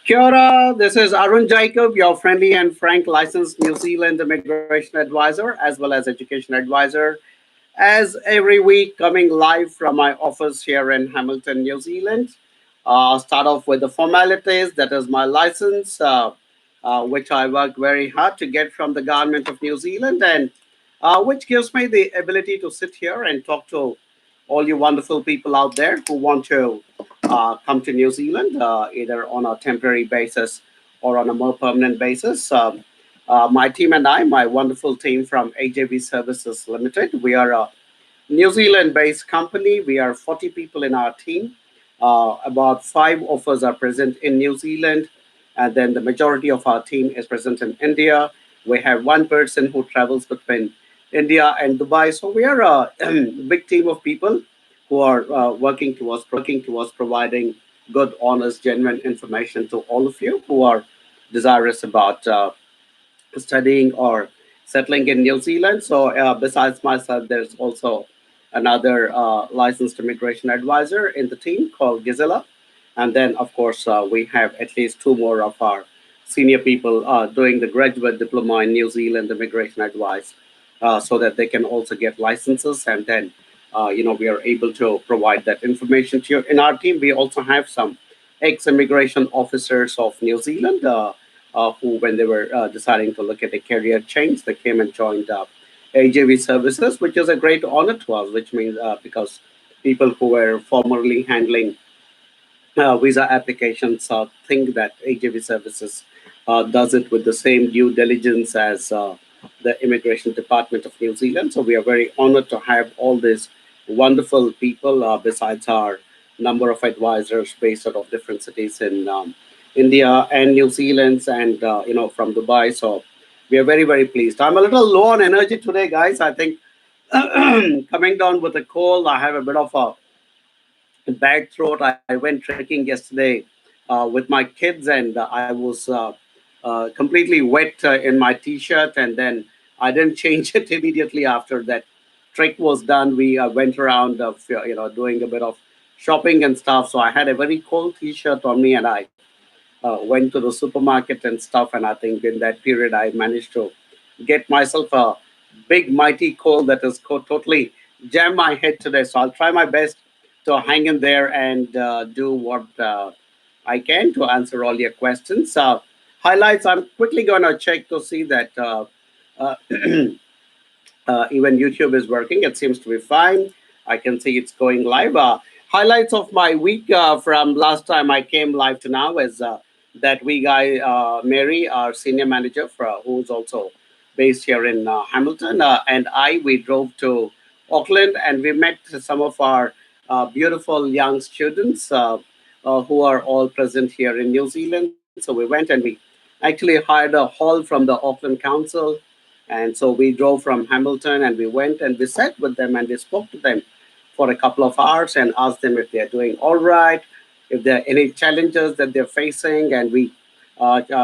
Kia ora, this is Arun Jacob, your friendly and frank licensed New Zealand immigration advisor as well as education advisor. As every week, coming live from my office here in Hamilton, New Zealand. Start off with the formalities. That is my license, which I worked very hard to get from the government of New Zealand, and which gives me the ability to sit here and talk to all you wonderful people out there who want to come to New Zealand, either on a temporary basis or on a more permanent basis. My team and I, my wonderful team from AJB Services Limited, we are a New Zealand based company. We are 40 people in our team. About five of us are present in New Zealand, and then the majority of our team is present in India. We have one person who travels between India and Dubai. So we are a big team of people who are working towards providing good, honest, genuine information to all of you who are desirous about studying or settling in New Zealand. So, besides myself, there's also another licensed immigration advisor in the team called Gisela. And then, of course, we have at least two more of our senior people doing the graduate diploma in New Zealand immigration advice so that they can also get licenses. And then, we are able to provide that information to you. In our team, we also have some ex-immigration officers of New Zealand who, when they were deciding to look at a career change, they came and joined AJV Services, which is a great honor to us, which means because people who were formerly handling visa applications think that AJV Services does it with the same due diligence as the Immigration Department of New Zealand. So we are very honored to have all these wonderful people besides our number of advisors based out of different cities in India and New Zealand and from Dubai. So we are very very pleased. I'm a little low on energy today, guys. I think coming down with a cold. I have a bit of a bad throat. I went trekking yesterday with my kids, and I was completely wet in my t-shirt, and then I didn't change it immediately after that trek was done. We went around, doing a bit of shopping and stuff. So I had a very cold t-shirt on me, and I went to the supermarket and stuff. And I think in that period, I managed to get myself a big, mighty cold that has totally jammed my head today. So I'll try my best to hang in there and do what I can to answer all your questions. Highlights, I'm quickly going to check to see that uh, even YouTube is working. It seems to be fine. I can see it's going live. Highlights of my week from last time I came live to now is that we guy Mary, our senior manager, who's also based here in Hamilton, and we drove to Auckland and we met some of our beautiful young students who are all present here in New Zealand. So we went and we actually hired a hall from the Auckland Council, and so we drove from Hamilton and we went and we sat with them and we spoke to them for a couple of hours and asked them if they're doing all right, if there are any challenges that they're facing. And we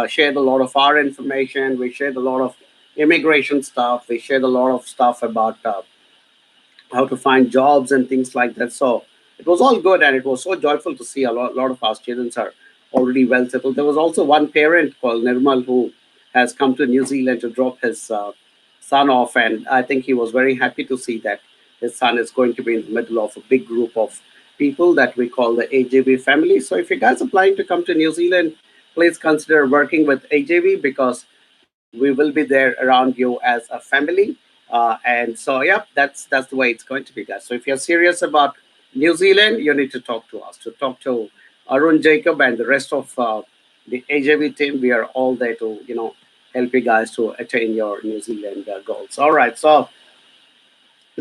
shared a lot of our information. We shared a lot of immigration stuff. We shared a lot of stuff about how to find jobs and things like that. So it was all good, and it was so joyful to see lot of our students are already well settled. There was also one parent called Nirmal who has come to New Zealand to drop his son off, and I think he was very happy to see that his son is going to be in the middle of a big group of people that we call the AJB family. So if you guys are planning to come to New Zealand, please consider working with AJB because we will be there around you as a family. And so, yeah, that's the way it's going to be, guys. So if you're serious about New Zealand, you need to talk to us, to talk to Arun Jacob and the rest of the AJV team. We are all there to, help you guys to attain your New Zealand goals. All right. So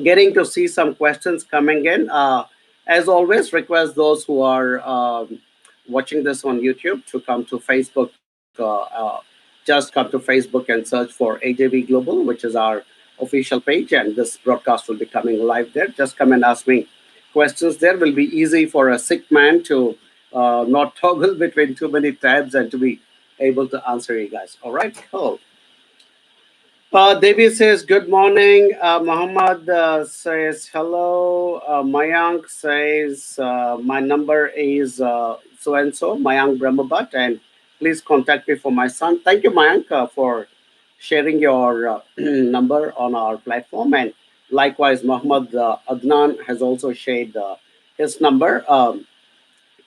getting to see some questions coming in. As always, request those who are watching this on YouTube to come to Facebook. Just come to Facebook and search for AJV Global, which is our official page, and this broadcast will be coming live there. Just come and ask me questions there. Will be easy for a sick man to not toggle between too many tabs and to be able to answer you guys. All right, cool. Devi says good morning. Muhammad says hello. Mayank says my number is so and so, Mayank Brahmabat, and please contact me for my son. Thank you, Mayank, for sharing your number on our platform. And likewise, Mohammed Adnan has also shared his number.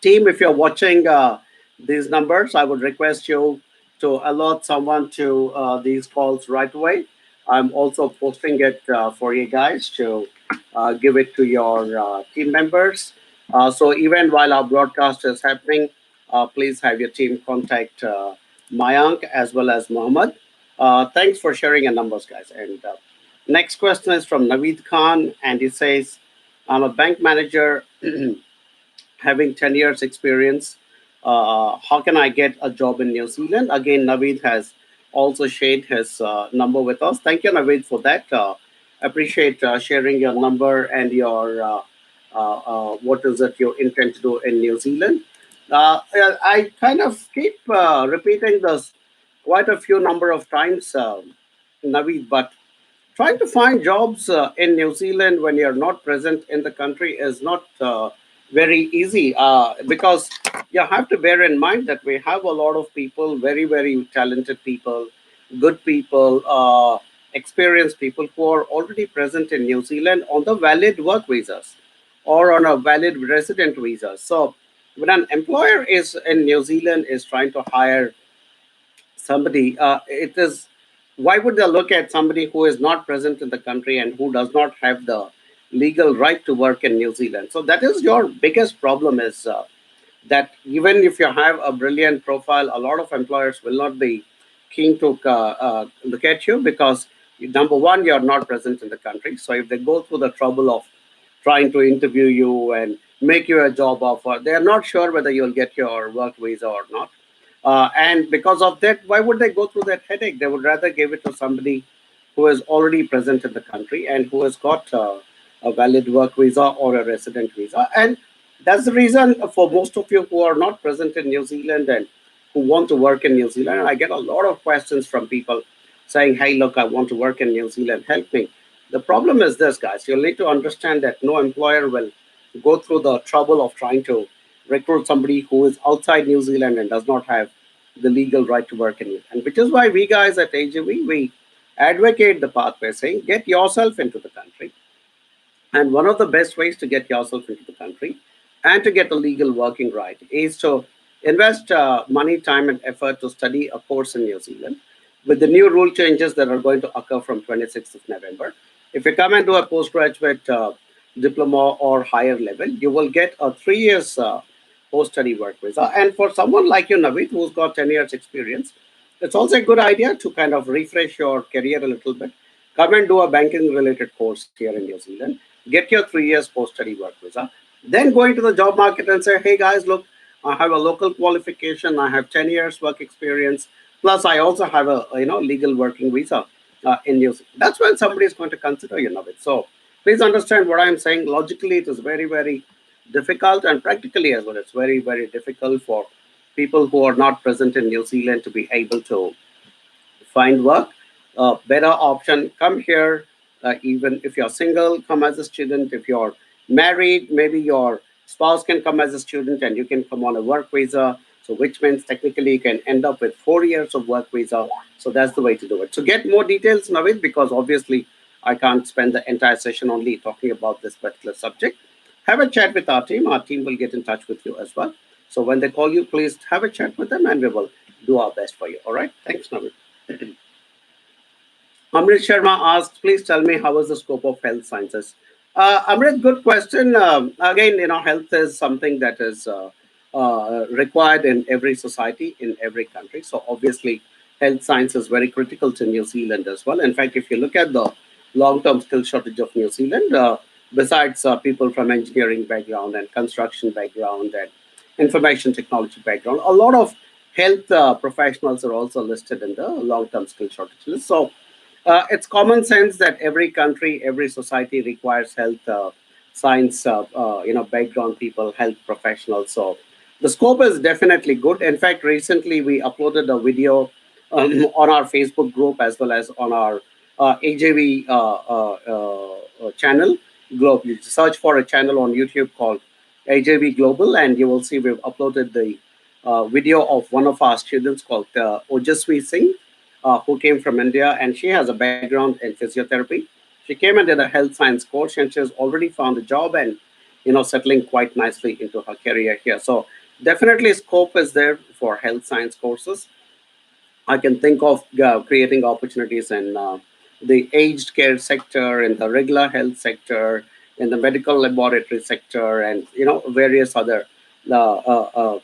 Team, if you're watching these numbers, I would request you to alert someone to these calls right away. I'm also posting it for you guys to give it to your team members. So even while our broadcast is happening, please have your team contact Mayank as well as Mohammed. Thanks for sharing your numbers, guys. And next question is from Naveed Khan, and he says, "I'm a bank manager." Having 10 years experience, how can I get a job in New Zealand? Again, Naveed has also shared his number with us. Thank you, Naveed, for that. Appreciate sharing your number and your what is it you intend to do in New Zealand. I kind of keep repeating this quite a few number of times, Naveed, but trying to find jobs in New Zealand when you're not present in the country is not very easy because you have to bear in mind that we have a lot of people, very, very talented people, good people, experienced people who are already present in New Zealand on the valid work visas or on a valid resident visa. So when an employer is in New Zealand is trying to hire somebody, it is why would they look at somebody who is not present in the country and who does not have the legal right to work in New Zealand? So that is your biggest problem is that even if you have a brilliant profile, a lot of employers will not be keen to look at you because number one, you're not present in the country. So if they go through the trouble of trying to interview you and make you a job offer, they are not sure whether you'll get your work visa or not. And because of that, why would they go through that headache? They would rather give it to somebody who is already present in the country and who has got a valid work visa or a resident visa. And that's the reason for most of you who are not present in New Zealand and who want to work in New Zealand. I get a lot of questions from people saying, hey, look, I want to work in New Zealand, help me. The problem is this, guys. You'll need to understand that no employer will go through the trouble of trying to recruit somebody who is outside New Zealand and does not have the legal right to work in it. And which is why we guys at AGV, we advocate the pathway saying, get yourself into the country, and one of the best ways to get yourself into the country and to get a legal working right is to invest money, time, and effort to study a course in New Zealand with the new rule changes that are going to occur from 26th of November. If you come and do a postgraduate diploma or higher level, you will get a 3 years post-study work visa. And for someone like you, Navid, who's got 10 years experience, it's also a good idea to kind of refresh your career a little bit. Come and do a banking related course here in New Zealand, get your 3 years post study work visa, then go into the job market and say, hey guys, look, I have a local qualification, I have 10 years work experience, plus I also have a legal working visa in New Zealand. That's when somebody is going to consider you know it. So please understand what I'm saying. Logically, it is very, very difficult, and practically as well, it's very, very difficult for people who are not present in New Zealand to be able to find work. Better option, come here. Even if you're single, come as a student. If you're married, maybe your spouse can come as a student and you can come on a work visa. So which means technically you can end up with 4 years of work visa. So that's the way to do it. To get more details, Navid, because obviously I can't spend the entire session only talking about this particular subject, have a chat with our team. Our team will get in touch with you as well. So when they call you, please have a chat with them and we will do our best for you. All right. Thanks, Navid. Amrit Sharma asks, please tell me how is the scope of health sciences? Amrit, good question. Again, health is something that is required in every society, in every country. So obviously, health science is very critical to New Zealand as well. In fact, if you look at the long-term skill shortage of New Zealand, besides people from engineering background and construction background and information technology background, a lot of health professionals are also listed in the long-term skill shortage list. So it's common sense that every country, every society requires health science, background people, health professionals. So the scope is definitely good. In fact, recently we uploaded a video on our Facebook group as well as on our AJV channel. You search for a channel on YouTube called AJV Global, and you will see we've uploaded the video of one of our students called Ojaswi Singh, who came from India, and she has a background in physiotherapy. She came and did a health science course, and she has already found a job and settling quite nicely into her career here. So definitely scope is there for health science courses. I can think of creating opportunities in the aged care sector, in the regular health sector, in the medical laboratory sector, and various other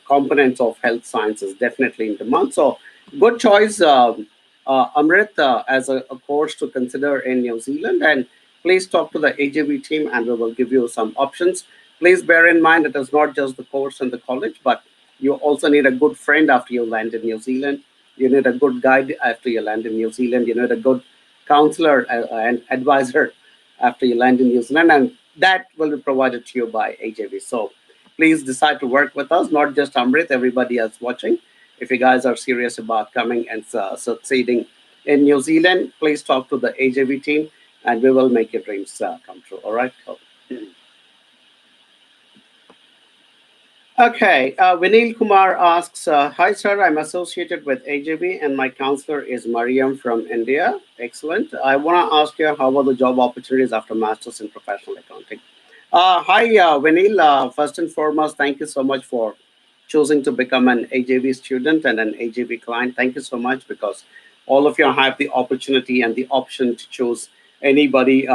components of health sciences definitely in demand. So, good choice, Amrit, as a course to consider in New Zealand. And please talk to the AJV team, and we will give you some options. Please bear in mind it is not just the course in the college, but you also need a good friend after you land in New Zealand. You need a good guide after you land in New Zealand. You need a good counselor and advisor after you land in New Zealand, and that will be provided to you by AJV. So please decide to work with us, not just Amrit, everybody else watching. If you guys are serious about coming and succeeding in New Zealand, please talk to the AJV team, and we will make your dreams come true. All right. Cool. Okay, Vinil Kumar asks, hi sir, I'm associated with AJB and my counselor is Mariam from India. Excellent. I want to ask you how are the job opportunities after Masters in Professional Accounting? Hi, Vinil. First and foremost, thank you so much for choosing to become an AJB student and an AJB client. Thank you so much because all of you have the opportunity and the option to choose anybody,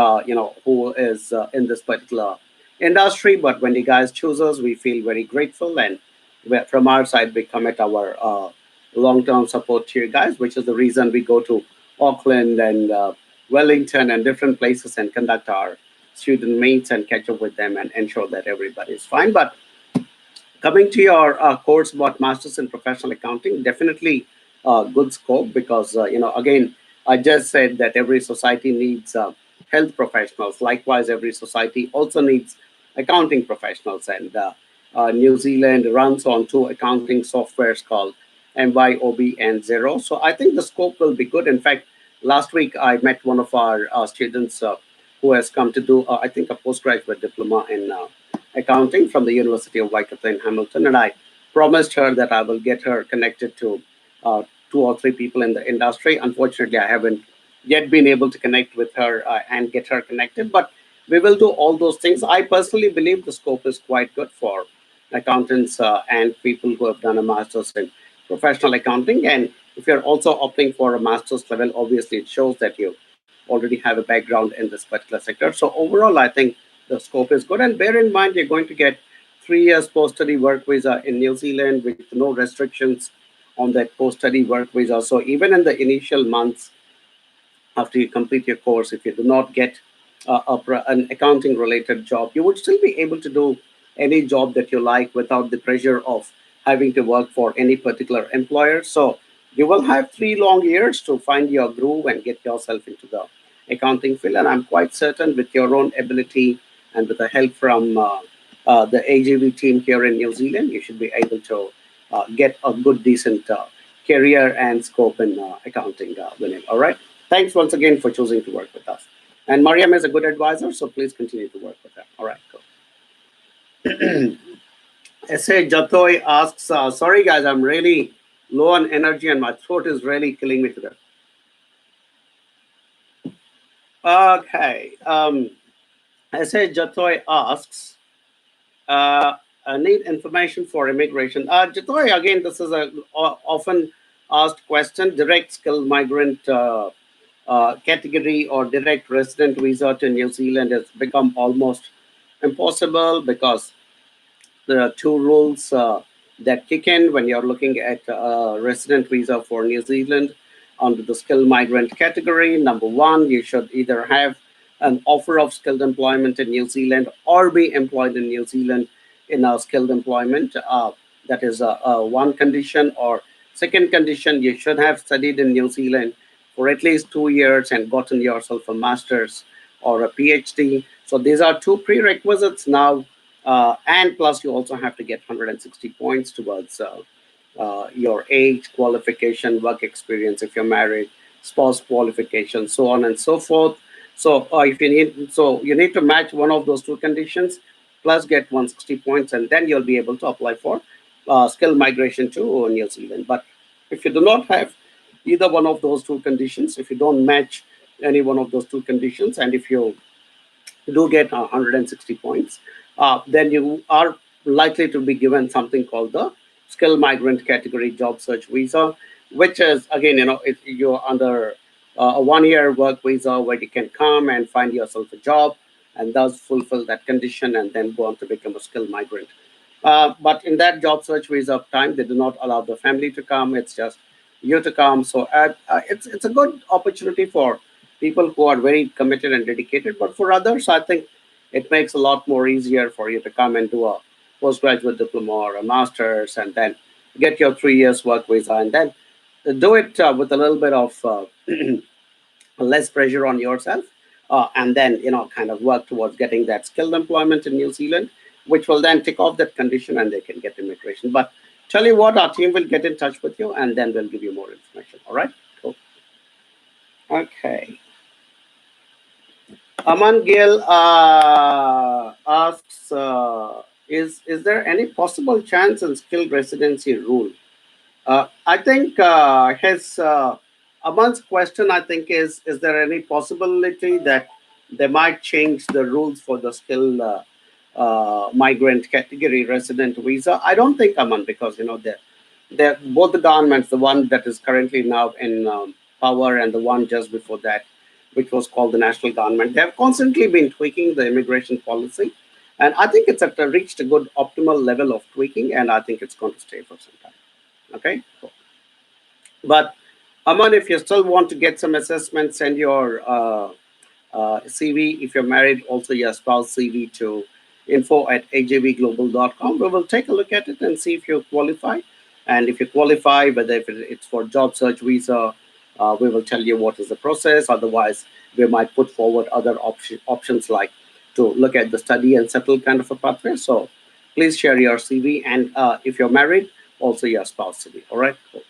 who is in this particular industry. But when you guys choose us, we feel very grateful, and from our side, we commit our long-term support to you guys, which is the reason we go to Auckland and Wellington and different places and conduct our student meets and catch up with them and ensure that everybody is fine. But coming to your course about Masters in Professional Accounting, definitely good scope because, again, I just said that every society needs health professionals. Likewise, every society also needs accounting professionals. And New Zealand runs on two accounting softwares called MYOB and Zero. So I think the scope will be good. In fact, last week I met one of our students who has come to do, I think, a postgraduate diploma in accounting from the University of Waikato in Hamilton, and I promised her that I will get her connected to two or three people in the industry. Unfortunately, I haven't yet been able to connect with her and get her connected, but we will do all those things. I personally believe the scope is quite good for accountants and people who have done a master's in professional accounting. And if you're also opting for a master's level, obviously it shows that you already have a background in this particular sector. So overall, I think the scope is good. And bear in mind, you're going to get 3 years post-study work visa in New Zealand with no restrictions on that post-study work visa. So even in the initial months after you complete your course, if you do not get an accounting-related job, you would still be able to do any job that you like without the pressure of having to work for any particular employer. So you will have 3 long years to find your groove and get yourself into the accounting field. And I'm quite certain with your own ability and with the help from the AGV team here in New Zealand, you should be able to get a good, decent career and scope in accounting, Vinil. All right. Thanks once again for choosing to work with us. And Mariam is a good advisor, so please continue to work with her. All right, cool. S.A. Jatoy asks, sorry guys, I'm really low on energy and my throat is really killing me today. Okay. S.A. Jatoy asks, I need information for immigration. Jatoy, again, this is a often asked question. Direct skilled migrant category or direct resident visa to New Zealand has become almost impossible because there are two rules that kick in when you're looking at a resident visa for New Zealand under the skilled migrant category. Number one, you should either have an offer of skilled employment in New Zealand or be employed in New Zealand in a skilled employment. That is one condition. Or second condition, you should have studied in New Zealand for at least 2 years and gotten yourself a master's or a PhD. So these are two prerequisites now. And plus, you also have to get 160 points towards your age, qualification, work experience, if you're married, spouse qualification, so on and so forth. So if you need, so you need to match one of those two conditions, plus get 160 points, and then you'll be able to apply for skill migration to New Zealand. But if you do not have either one of those two conditions, if you don't match any one of those two conditions, and if you do get 160 points, then you are likely to be given something called the skill migrant category job search visa, which is again, you're under a 1 year work visa where you can come and find yourself a job and thus fulfill that condition and then go on to become a skill migrant. But in that job search visa time, they do not allow the family to come. It's just you to come. So it's a good opportunity for people who are very committed and dedicated. But for others, I think it makes a lot more easier for you to come and do a postgraduate diploma or a master's, and then get your 3 years work visa, and then do it with a little bit of less pressure on yourself, and then kind of work towards getting that skilled employment in New Zealand, which will then tick off that condition and they can get immigration. But tell you what, our team will get in touch with you and then we'll give you more information. All right, cool. Okay. Aman Gill asks, is there any possible chance in skilled residency rule? I think his Aman's question, I think, is there any possibility that they might change the rules for the skilled migrant category resident visa? I don't think, Aman, because they're both the governments, the one that is currently now in power and the one just before that, which was called the national government. They have constantly been tweaking the immigration policy, and I think it's reached a good optimal level of tweaking, and I think it's going to stay for some time. Okay, cool. But Aman, if you still want to get some assessment, send your CV. If you're married, also your spouse CV to info@ajvglobal.com. We will take a look at it and see if you qualify. And if you qualify, whether if it's for job search visa, we will tell you what is the process. Otherwise, we might put forward other options like to look at the study and settle kind of a pathway. So please share your CV. And if you're married, also your spouse CV. All right. Cool.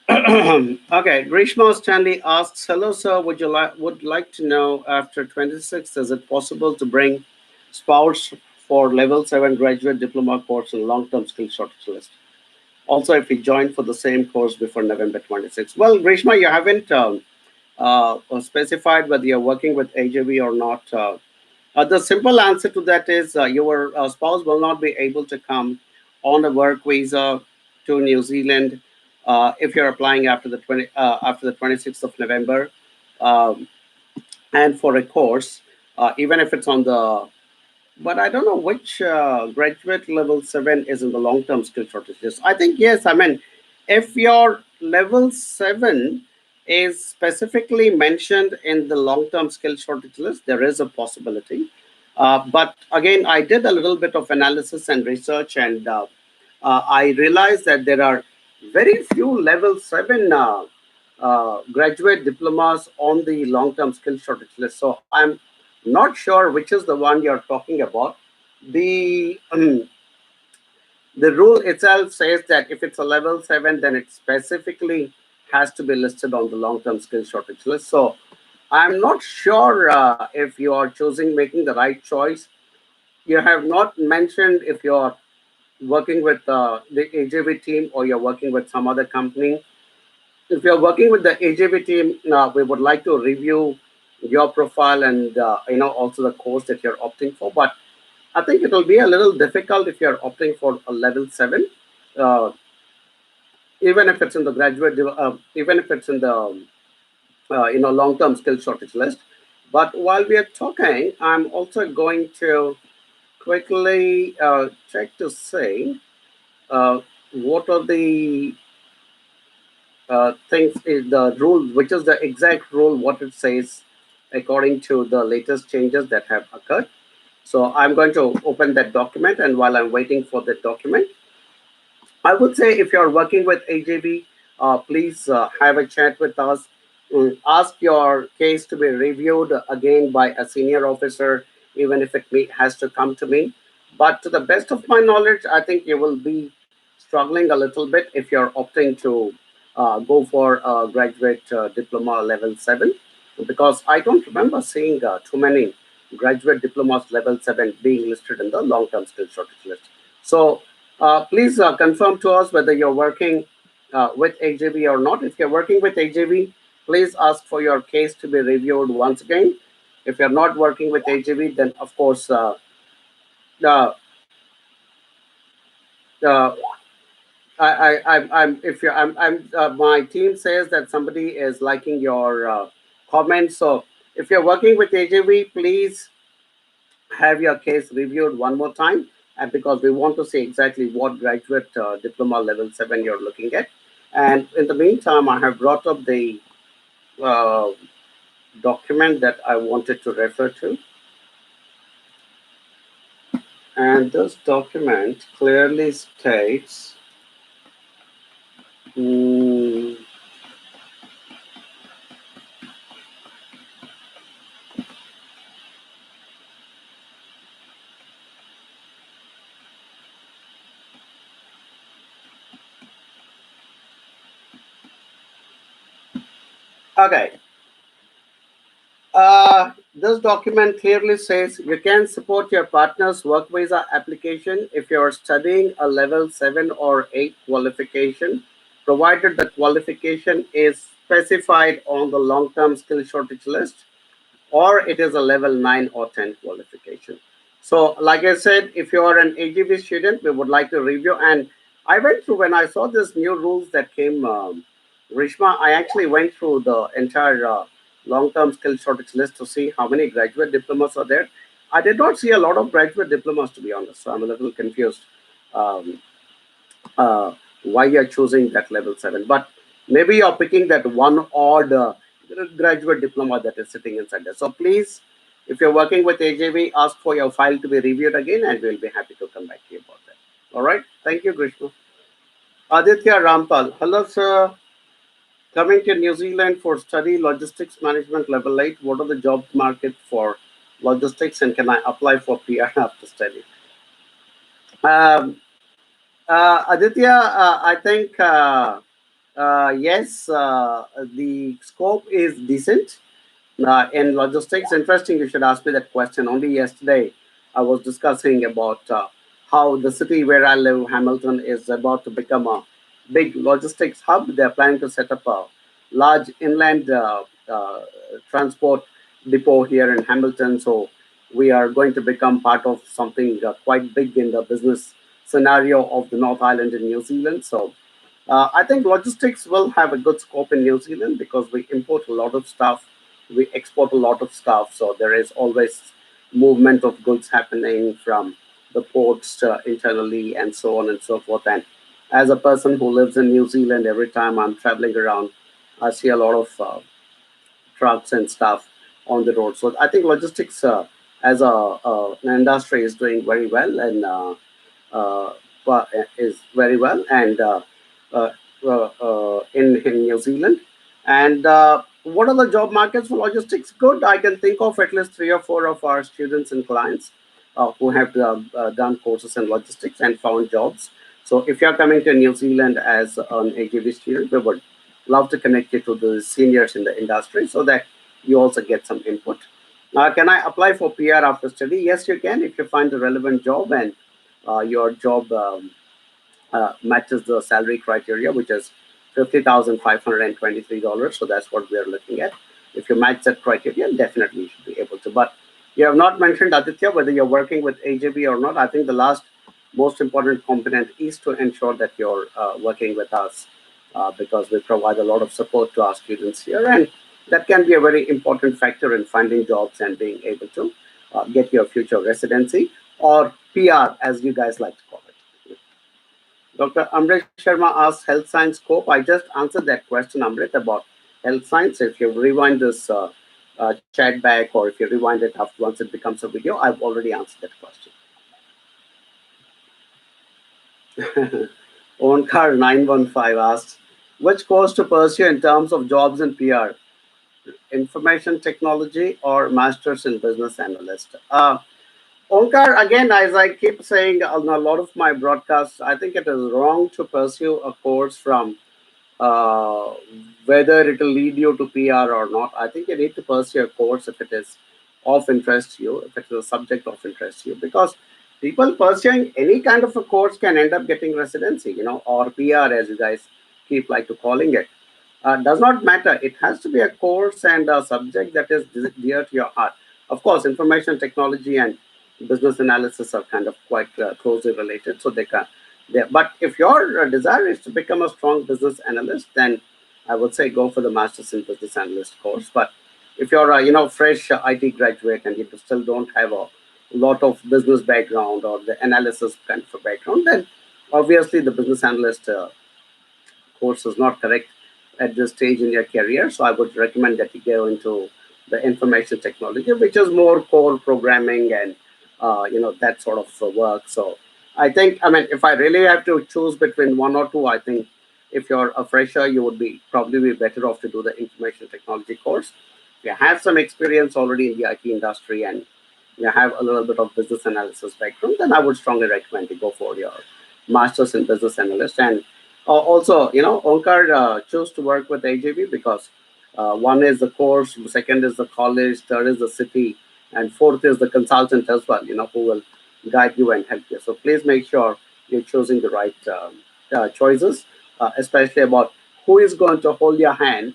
Okay, Grishma Stanley asks, "Hello, sir. Would like to know after 26, is it possible to bring spouse for level 7 graduate diploma course in long-term skill shortage list? Also, if we join for the same course before November 26." Well, Grishma, you haven't specified whether you're working with AJV or not. The simple answer to that is your spouse will not be able to come on a work visa to New Zealand if you're applying after the 26th of November, um, and for a course, even if it's on the, but I don't know which graduate level 7 is in the long-term skill shortages. I think yes. I mean, if your level 7 is specifically mentioned in the long-term skill shortage list, there is a possibility. But again, I did a little bit of analysis and research, and I realized that there are very few level 7 graduate diplomas on the long-term skill shortage list. So I'm not sure which is the one you're talking about. The the rule itself says that if it's a level 7, then it specifically has to be listed on the long-term skill shortage list. So I'm not sure if you are making the right choice. You have not mentioned if you're working with the AJV team or you're working with some other company. If you're working with the AJV team, we would like to review your profile and also the course that you're opting for. But I think it will be a little difficult if you're opting for a level 7, uh, even if it's in the even if it's in the long-term skill shortage list. But while we are talking, I'm also going to quickly check to see uh, what are the things is the rule, which is the exact rule, what it says according to the latest changes that have occurred. So I'm going to open that document, and while I'm waiting for the document, I would say if you're working with AJB, please have a chat with us. Ask your case to be reviewed again by a senior officer, even if has to come to me. But to the best of my knowledge, I think you will be struggling a little bit if you're opting to go for a graduate diploma level 7, because I don't remember seeing too many. graduate diplomas level 7 being listed in the long-term skill shortage list. So please confirm to us whether you're working with AJB or not. If you're working with AJB, please ask for your case to be reviewed once again. If you're not working with AJB, then of course, uh, uh, I'm if you I'm my team says that somebody is liking your comments. So if you're working with AJB, please have your case reviewed one more time, and because we want to see exactly what graduate diploma level 7 you're looking at. And in the meantime, I have brought up the uh, document that I wanted to refer to, and this document clearly states. mm, okay. This document clearly says you can support your partner's work visa application if you are studying a level 7 or 8 qualification, provided the qualification is specified on the long term skill shortage list, or it is a level 9 or 10 qualification. So, like I said, if you are an AGB student, we would like to review. And I went through when I saw this new rules that came, Rishma, I actually went through the entire long term skill shortage list to see how many graduate diplomas are there. I did not see a lot of graduate diplomas, to be honest. So I'm a little confused. Um, uh, why you're choosing that level 7, but maybe you're picking that one odd graduate diploma that is sitting inside there. So please, if you're working with AJV, ask for your file to be reviewed again, and we'll be happy to come back to you about that. All right, thank you, Grishma. Aditya Rampal, hello sir, coming to New Zealand for study logistics management level 8. What are the job market for logistics, and can I apply for PR after study? um, Aditya, I think yes, the scope is decent in logistics. Interesting, you should ask me that question. Only yesterday, I was discussing about how the city where I live, Hamilton, is about to become a big logistics hub. They're planning to set up a large inland transport depot here in Hamilton. So we are going to become part of something quite big in the business scenario of the North Island in New Zealand. So I think logistics will have a good scope in New Zealand because we import a lot of stuff, we export a lot of stuff, so there is always movement of goods happening from the ports internally and so on and so forth. And as a person who lives in New Zealand, every time I'm traveling around, I see a lot of trucks and stuff on the road. So I think logistics as an industry is doing very well, and uh, is very well, and uh, in New Zealand. And what are the job markets for logistics? Good. I can think of at least 3 or 4 of our students and clients who have done courses in logistics and found jobs. So if you're coming to New Zealand as an AGV student, we would love to connect you to the seniors in the industry so that you also get some input. Can I apply for PR after study? Yes, you can if you find a relevant job and your job matches the salary criteria, which is $50,523. So that's what we are looking at. If you match that criteria, definitely you should be able to. But you have not mentioned, Aditya, whether you're working with AJB or not. I think the last most important component is to ensure that you're working with us because we provide a lot of support to our students here. And that can be a very important factor in finding jobs and being able to get your future residency or PR, as you guys like to call it. Dr. Amrit Sharma asks health science scope. I just answered that question, Amrit, about health science. If you rewind this chat back, or if you rewind it after once it becomes a video, I've already answered that question. Onkar915 asks, which course to pursue in terms of jobs and PR? Information technology or masters in business analyst? Onkar, again, as I keep saying on a lot of my broadcasts, I think it is wrong to pursue a course from whether it will lead you to PR or not. I think you need to pursue a course if it is of interest to you, if it is a subject of interest to you, because people pursuing any kind of a course can end up getting residency, or PR, as you guys keep like to calling it. Does not matter. It has to be a course and a subject that is dear to your heart. Of course, information technology and business analysis are kind of quite closely related, so they can. But if your desire is to become a strong business analyst, then I would say go for the Masters in Business Analyst course. But if you're a fresh IT graduate and you still don't have a lot of business background or the analysis kind of a background, then obviously the business analyst course is not correct at this stage in your career. So I would recommend that you go into the information technology, which is more core programming and that sort of work. So I mean, if I really have to choose between one or two, I think if you're a fresher, you would be probably be better off to do the information technology course. If you have some experience already in the IT industry and you have a little bit of business analysis background, then I would strongly recommend you go for your master's in business analyst. And also, Onkar chose to work with AJB because one is the course, second is the college, third is the city, and fourth is the consultant as well, who will guide you and help you. So please make sure you're choosing the right choices, especially about who is going to hold your hand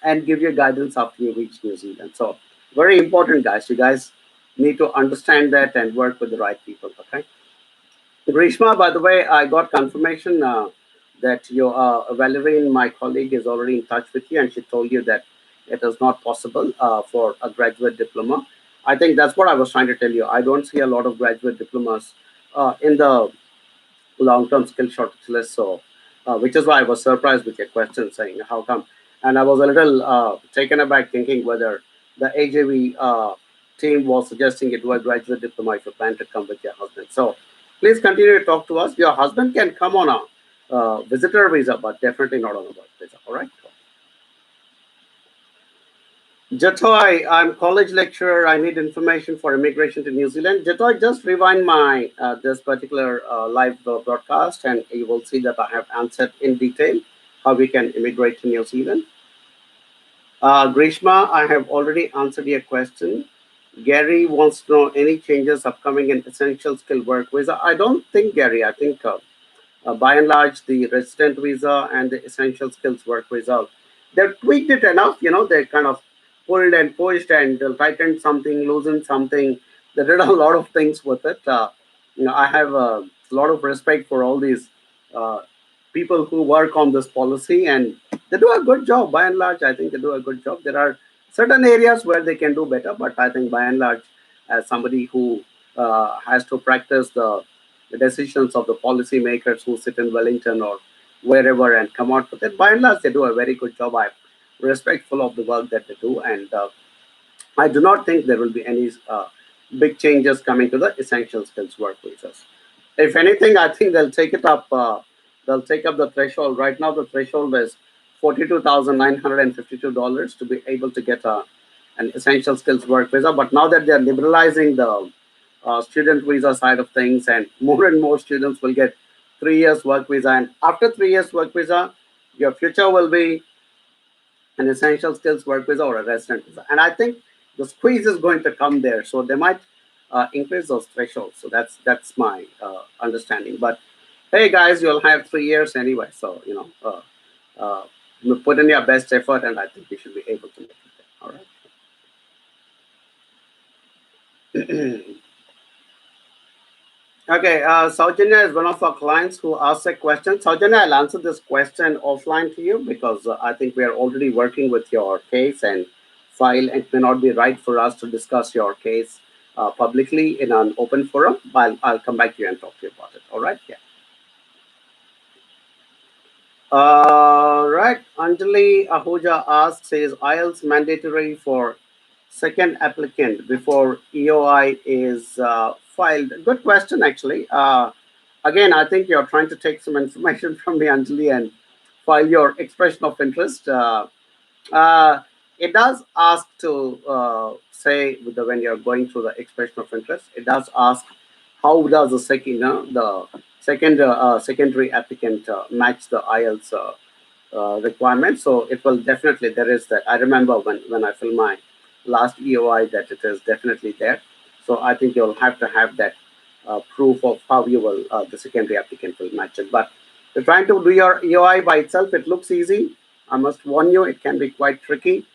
and give you guidance after you reach New Zealand. So very important, guys. You guys need to understand that and work with the right people. Okay. Grishma, by the way, I got confirmation that your Valerie, my colleague, is already in touch with you, and she told you that it is not possible for a graduate diploma. I think that's what I was trying to tell you. I don't see a lot of graduate diplomas in the long-term skill shortage list. So, which is why I was surprised with your question, saying how come, and I was a little taken aback, thinking whether the AJV team was suggesting it was graduate diploma if you plan to come with your husband. So, please continue to talk to us. Your husband can come on a visitor visa, but definitely not on a work visa. All right. Jatoy, I'm college lecturer. I need information for immigration to New Zealand. Jatoy, just rewind my this particular live broadcast, and you will see that I have answered in detail how we can immigrate to New Zealand. Grishma, I have already answered your question. Gary wants to know any changes upcoming in essential skilled work visa. I don't think, Gary. I think by and large, the resident visa and the essential skills work visa, they've tweaked it enough. They kind of pulled and pushed and tightened something, loosened something. They did a lot of things with it. I have a lot of respect for all these uh, people who work on this policy, and they do a good job. By and large, I think they do a good job. There are certain areas where they can do better, but I think by and large, as somebody who has to practice the decisions of the policymakers who sit in Wellington or wherever and come out with it. By and large, they do a very good job. I'm respectful of the work that they do, and I do not think there will be any big changes coming to the essential skills work visas. If anything, I think they'll take it up. They'll take up the threshold. Right now, the threshold is $42,952 to be able to get an essential skills work visa. But now that they're liberalizing the student visa side of things, and more students will get 3 years work visa, and after 3 years work visa, your future will be an essential skills work visa or a resident visa. And I think the squeeze is going to come there, so they might increase those thresholds. So that's my understanding. But hey, guys, you'll have 3 years anyway, so you put in your best effort, and I think you should be able to make it there. All right. Okay, Saujanya is one of our clients who asked a question. Saujanya, I'll answer this question offline to you because I think we are already working with your case and file. It may not be right for us to discuss your case publicly in an open forum. But I'll come back to you and talk to you about it. All right? Yeah. Right. Anjali Ahuja asks, is IELTS mandatory for second applicant before EOI is filed? Good question, actually. Again, I think you're trying to take some information from me, Anjali, and file your expression of interest. Uh, it does ask to say when you're going through the expression of interest, it does ask how does the secondary applicant match the IELTS requirement. So it will definitely, there is that. I remember when I fill my last EOI that it is definitely there. So I think you'll have to have that proof of how you will the secondary applicant will match it. But if you're trying to do your EOI by itself, it looks easy. I must warn you, it can be quite tricky,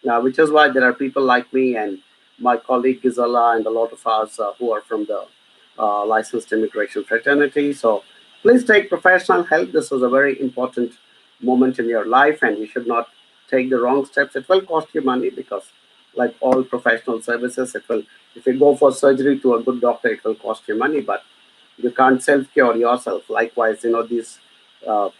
which is why there are people like me and my colleague Gizala and a lot of us who are from the licensed immigration fraternity. So please take professional help. This is a very important moment in your life, and you should not take the wrong steps. It will cost you money because, like all professional services, it will. If you go for surgery to a good doctor, it will cost you money, but you can't self cure yourself. Likewise, these uh,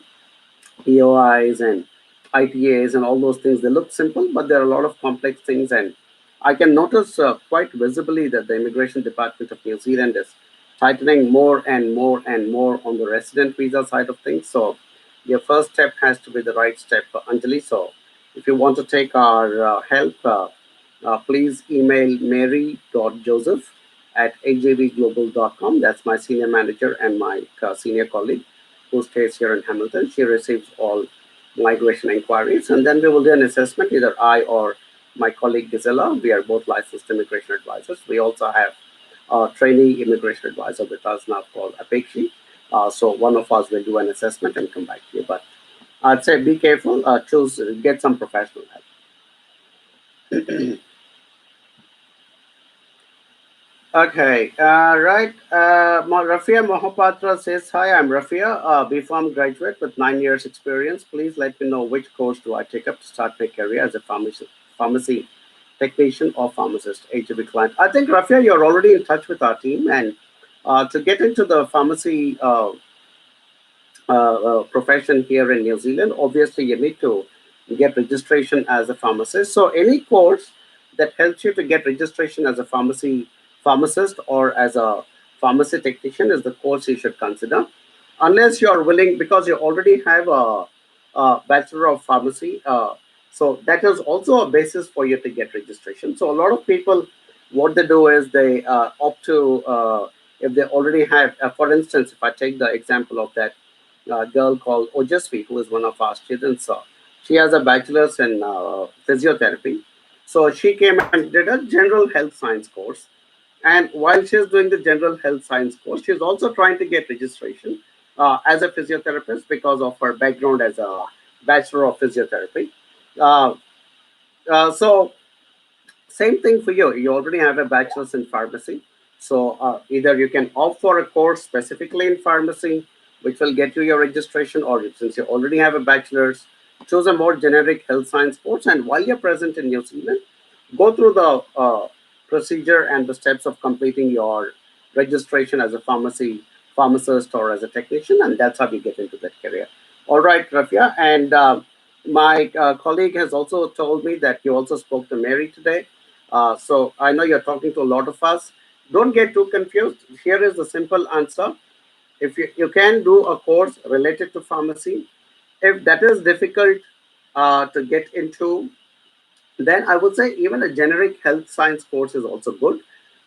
EOIs and ITAs and all those things, they look simple, but there are a lot of complex things. And I can notice quite visibly that the Immigration Department of New Zealand is tightening more and more and more on the resident visa side of things. So your first step has to be the right step, Anjali. So if you want to take our help, please email mary.joseph at ajvglobal.com. That's my senior manager and my senior colleague who stays here in Hamilton. She receives all migration inquiries, and then we will do an assessment, either I or my colleague Gisela. We are both licensed immigration advisors. We also have a trainee immigration advisor with us now called Apekshi. So one of us will do an assessment and come back to you. But I'd say be careful, get some professional help. Okay, right. Rafia Mohapatra says, "Hi, I'm Rafia, BPharm graduate with 9 years experience. Please let me know which course do I take up to start my career as a pharmacy technician or pharmacist, HB client." I think, Rafia, you're already in touch with our team, and to get into the pharmacy profession here in New Zealand, obviously you need to get registration as a pharmacist. So any course that helps you to get registration as a pharmacist or as a pharmacy technician is the course you should consider, unless you are willing, because you already have a bachelor of pharmacy. So that is also a basis for you to get registration. So a lot of people, what they do is they opt to if they already have, for instance, if I take the example of that girl called Ojasvi, who is one of our students. She has a bachelor's in physiotherapy. So she came and did a general health science course. And while she's doing the general health science course, she's also trying to get registration as a physiotherapist because of her background as a bachelor of physiotherapy. Uh, so same thing for you. You already have a bachelor's in pharmacy. So either you can opt for a course specifically in pharmacy, which will get you your registration, or since you already have a bachelor's, choose a more generic health science course. And while you're present in New Zealand, go through the procedure and the steps of completing your registration as a pharmacist or as a technician, and that's how you get into that career. All right, Rafia, and my colleague has also told me that you also spoke to Mary today. So I know you're talking to a lot of us. Don't get too confused. Here is the simple answer. If you can do a course related to pharmacy, if that is difficult to get into, then I would say even a generic health science course is also good,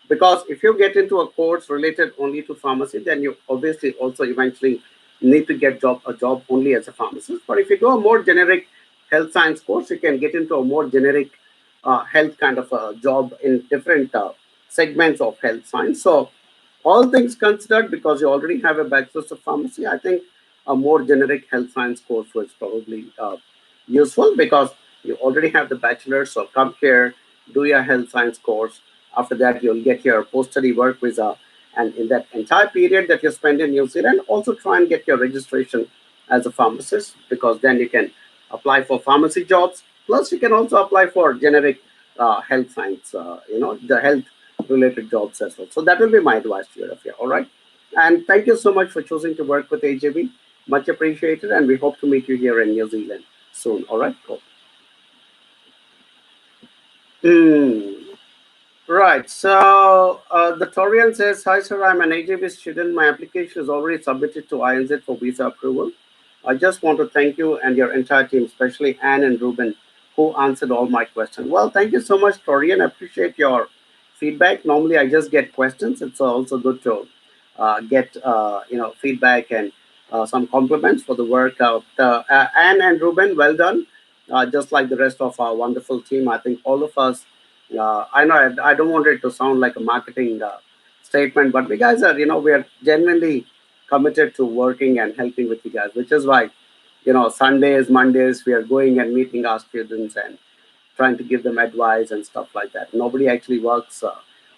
because if you get into a course related only to pharmacy, then you obviously also eventually need to get a job only as a pharmacist. But if you do a more generic health science course, you can get into a more generic health kind of a job in different segments of health science. So all things considered, because you already have a bachelor's of pharmacy, I think a more generic health science course was probably useful, because you already have the bachelor's. So come here, do your health science course. After that, you'll get your post-study work visa. And in that entire period that you spend in New Zealand, also try and get your registration as a pharmacist, because then you can apply for pharmacy jobs. Plus, you can also apply for generic health science, the health related jobs as well. So that will be my advice to you, Rafia. All right. And thank you so much for choosing to work with AJB. Much appreciated. And we hope to meet you here in New Zealand soon. All right. Cool. Hmm. Right. So the Torian says, "Hi, sir. I'm an AJB student. My application is already submitted to INZ for visa approval. I just want to thank you and your entire team, especially Anne and Ruben, who answered all my questions." Well, thank you so much, Torian. I appreciate your feedback. Normally, I just get questions. It's also good to get feedback and some compliments for the work. Anne and Ruben, well done. Just like the rest of our wonderful team, I think all of us I know I don't want it to sound like a marketing statement, but we guys are, we are genuinely committed to working and helping with you guys, which is why, Sundays, Mondays, we are going and meeting our students and trying to give them advice and stuff like that. Nobody actually works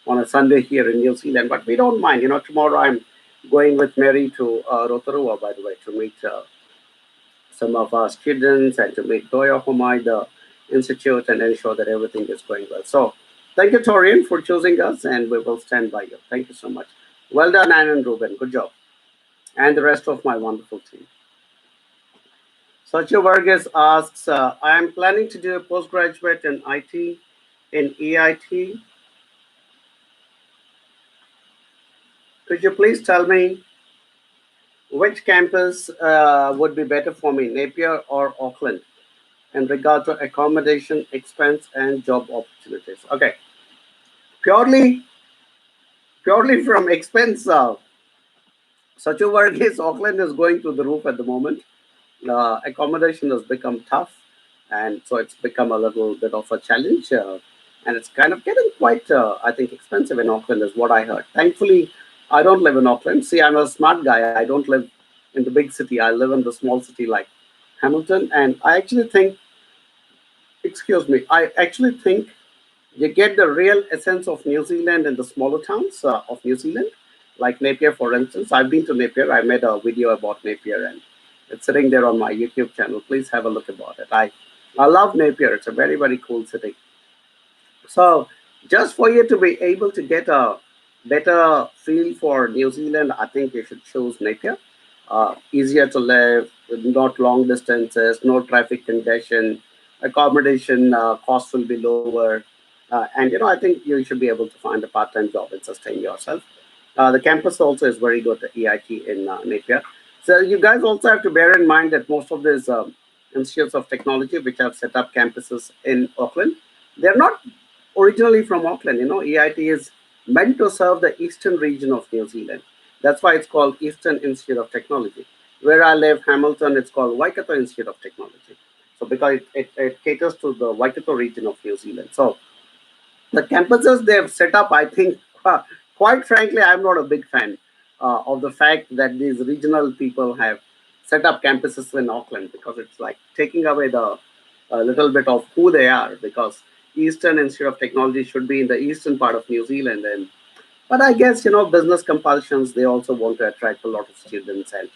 on a Sunday here in New Zealand, but we don't mind. Tomorrow I'm going with Mary to Rotorua, by the way, to meet some of our students and to meet Toya Homai, the institute, and ensure that everything is going well. So, thank you, Torian, for choosing us, and we will stand by you. Thank you so much. Well done, Anne and Ruben. Good job. And the rest of my wonderful team. Sachi Vargas asks, I am planning to do a postgraduate in IT, in EIT. Could you please tell me which campus would be better for me, Napier or Auckland, in regard to accommodation, expense, and job opportunities? Okay, purely purely from expense, Sachu Varghese, Auckland is going to the roof at the moment. Accommodation has become tough, and so it's become a little bit of a challenge. And it's kind of getting quite, I think, expensive in Auckland, is what I heard. Thankfully, I don't live in Auckland. See, I'm a smart guy. I don't live in the big city. I live in the small city like Hamilton, and I actually think, excuse me, I actually think you get the real essence of New Zealand in the smaller towns of New Zealand, like Napier, for instance. I've been to Napier. I made a video about Napier, and it's sitting there on my YouTube channel. Please have a look about it. I love Napier. It's a very, very cool city. So, just for you to be able to get a better feel for New Zealand, I think you should choose Napier. Easier to live, not long distances, no traffic congestion, accommodation costs will be lower, and I think you should be able to find a part-time job and sustain yourself. The campus also is very good, the EIT in Napier. So you guys also have to bear in mind that most of these institutes of technology which have set up campuses in Auckland, they're not originally from Auckland. EIT is meant to serve the eastern region of New Zealand. That's why it's called Eastern Institute of Technology. Where I live, Hamilton, it's called Waikato Institute of Technology. So because it caters to the Waikato region of New Zealand. So the campuses they've set up, I think, quite frankly, I'm not a big fan of the fact that these regional people have set up campuses in Auckland, because it's like taking away the a little bit of who they are, because Eastern Institute of Technology should be in the eastern part of New Zealand. And but I guess, business compulsions, they also want to attract a lot of students. And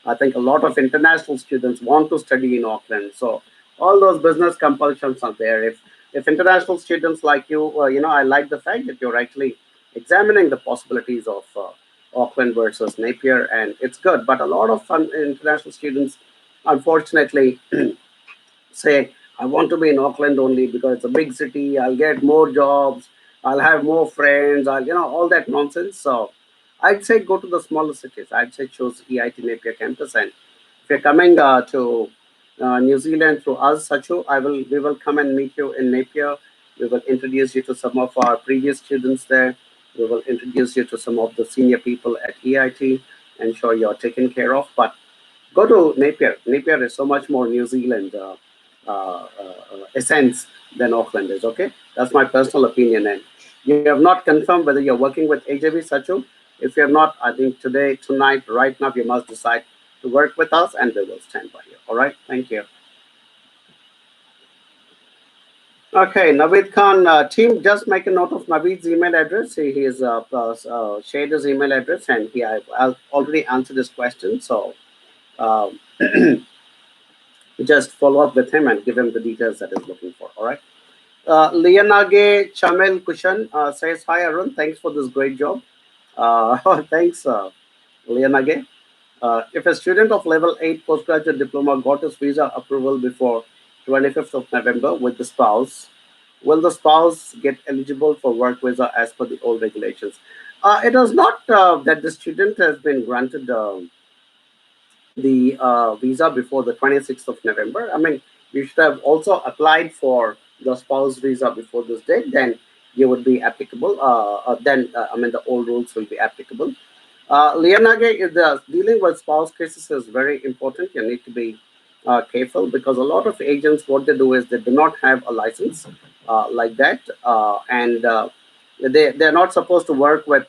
I think a lot of international students want to study in Auckland. So all those business compulsions are there. If international students like you, I like the fact that you're actually examining the possibilities of Auckland versus Napier, and it's good. But a lot of international students, unfortunately, say, I want to be in Auckland only because it's a big city, I'll get more jobs, I'll have more friends, all that nonsense. So I'd say go to the smaller cities. I'd say choose EIT Napier campus. And if you're coming to New Zealand through us, Sachu, we will come and meet you in Napier. We will introduce you to some of our previous students there. We will introduce you to some of the senior people at EIT, ensure you're taken care of. But go to Napier. Napier is so much more New Zealand essence than Auckland is. Okay, that's my personal opinion. And you have not confirmed whether you're working with AJB, Sachu. If you're not, I think today, tonight, right now, you must decide to work with us, and we will stand by you. All right. Thank you. Okay, Naveed Khan, team, just make a note of Naveed's email address. He has shared his email address, and I've already answered this question. So um, just follow up with him and give him the details that he's looking for. All right. Lianage Chamel Kushan says, Hi Arun, thanks for this great job. Thanks, Lianage. If a student of level 8 postgraduate diploma got his visa approval before 25th of November with the spouse, will the spouse get eligible for work visa as per the old regulations? It is not that the student has been granted the visa before the 26th of November. I mean, you should have also applied for the spouse visa before this date, then you would be applicable. I mean, the old rules will be applicable. Lianage, is the dealing with spouse cases is very important. You need to be careful, because a lot of agents, what they do is they do not have a license. like that, and they're not supposed to work with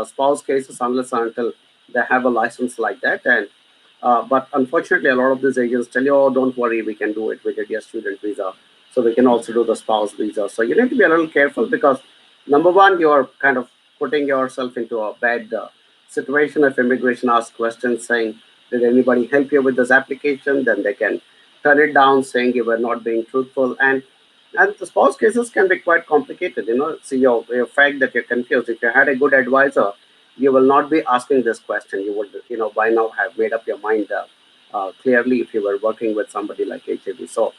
spouse cases unless and until they have a license like that. And but unfortunately, a lot of these agents tell you, "Oh, don't worry, we can do it. We did your student visa, so we can also do the spouse visa." So you need to be a little careful because number one, you're kind of putting yourself into a bad situation. If immigration asks questions saying, "Did anybody help you with this application?" then they can turn it down, saying you were not being truthful. And the spouse cases can be quite complicated. See your fact that you're confused. If you had a good advisor, you will not be asking this question. You would, by now have made up your mind clearly if you were working with somebody like HAB. So